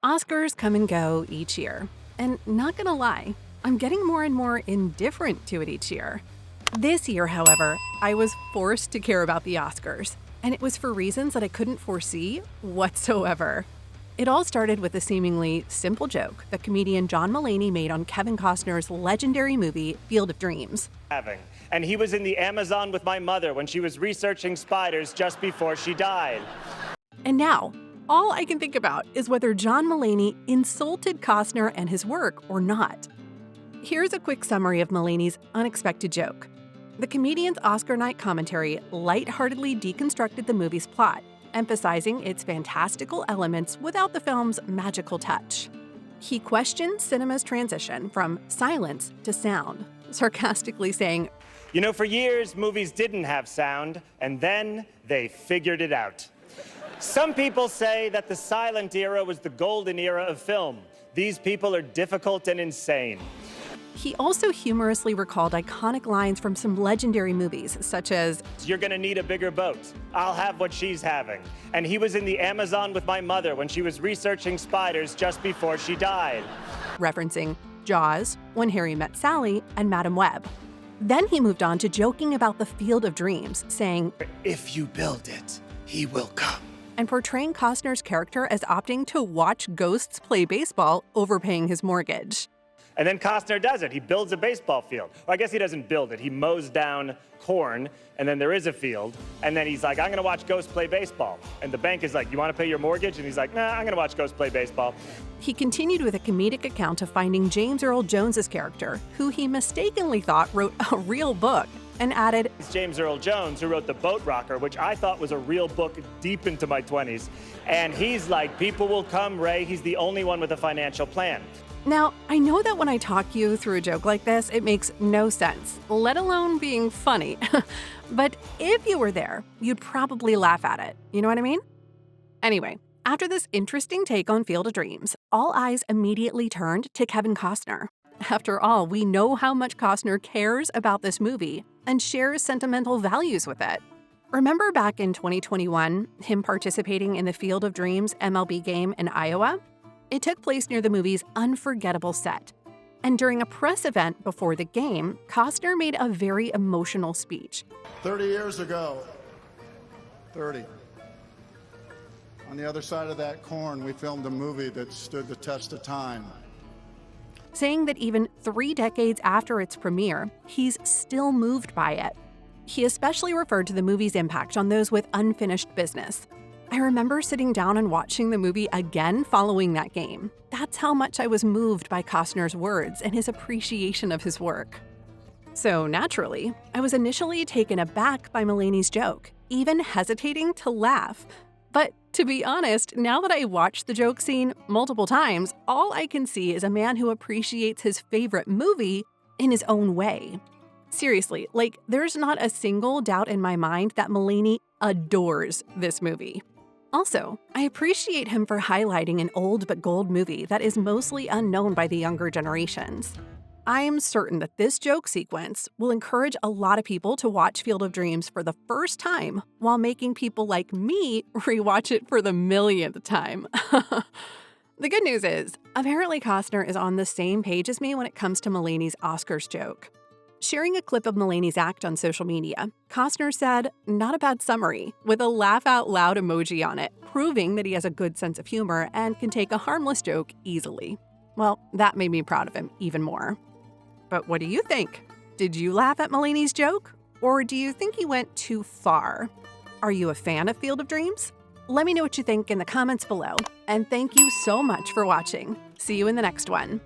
Oscars come and go each year. And not gonna lie, I'm getting more and more indifferent to it each year. This year, however, I was forced to care about the Oscars, and it was for reasons that I couldn't foresee whatsoever. It all started with a seemingly simple joke that comedian John Mulaney made on Kevin Costner's legendary movie Field of Dreams. And he was in the Amazon with my mother when she was researching spiders just before she died. And now, all I can think about is whether John Mulaney insulted Costner and his work or not. Here's a quick summary of Mulaney's unexpected joke. The comedian's Oscar night commentary lightheartedly deconstructed the movie's plot, emphasizing its fantastical elements without the film's magical touch. He questioned cinema's transition from silence to sound, sarcastically saying, You know, for years, movies didn't have sound, and then they figured it out. Some people say that the silent era was the golden era of film. These people are difficult and insane. He also humorously recalled iconic lines from some legendary movies, such as, You're gonna need a bigger boat. I'll have what she's having. And he was in the Amazon with my mother when she was researching spiders just before she died. referencing Jaws, When Harry Met Sally, and Madam Web. Then he moved on to joking about the Field of Dreams, saying, If you build it, he will come. and portraying Costner's character as opting to watch ghosts play baseball, overpaying his mortgage. And then Costner does it. He builds a baseball field. Well, I guess he doesn't build it. He mows down corn, and then there is a field. And then he's like, I'm going to watch ghosts play baseball. And the bank is like, you want to pay your mortgage? And he's like, nah, I'm going to watch ghosts play baseball. He continued with a comedic account of finding James Earl Jones's character, who he mistakenly thought wrote a real book, and added, It's James Earl Jones, who wrote The Boat Rocker, which I thought was a real book deep into my 20s. And he's like, people will come, Ray. He's the only one with a financial plan. Now, I know that when I talk you through a joke like this, it makes no sense, let alone being funny. But if you were there, you'd probably laugh at it. You know what I mean? Anyway, after this interesting take on Field of Dreams, all eyes immediately turned to Kevin Costner. After all, we know how much Costner cares about this movie and shares sentimental values with it. Remember back in 2021, him participating in the Field of Dreams MLB game in Iowa? It took place near the movie's unforgettable set. And during a press event before the game, Costner made a very emotional speech. 30 years ago, 30. On the other side of that corn, we filmed a movie that stood the test of time. Saying that even 3 decades after its premiere, he's still moved by it. He especially referred to the movie's impact on those with unfinished business. I remember sitting down and watching the movie again following that game. That's how much I was moved by Costner's words and his appreciation of his work. So naturally, I was initially taken aback by Mulaney's joke, even hesitating to laugh. But to be honest, now that I watched the joke scene multiple times, all I can see is a man who appreciates his favorite movie in his own way. Seriously, there's not a single doubt in my mind that Mulaney adores this movie. Also, I appreciate him for highlighting an old but gold movie that is mostly unknown by the younger generations. I am certain that this joke sequence will encourage a lot of people to watch Field of Dreams for the first time while making people like me rewatch it for the millionth time. The good news is, apparently Costner is on the same page as me when it comes to Mulaney's Oscars joke. Sharing a clip of Mulaney's act on social media, Costner said, "Not a bad summary," with a laugh out loud emoji on it, proving that he has a good sense of humor and can take a harmless joke easily. Well, that made me proud of him even more. But what do you think? Did you laugh at Mulaney's joke? Or do you think he went too far? Are you a fan of Field of Dreams? Let me know what you think in the comments below. And thank you so much for watching. See you in the next one.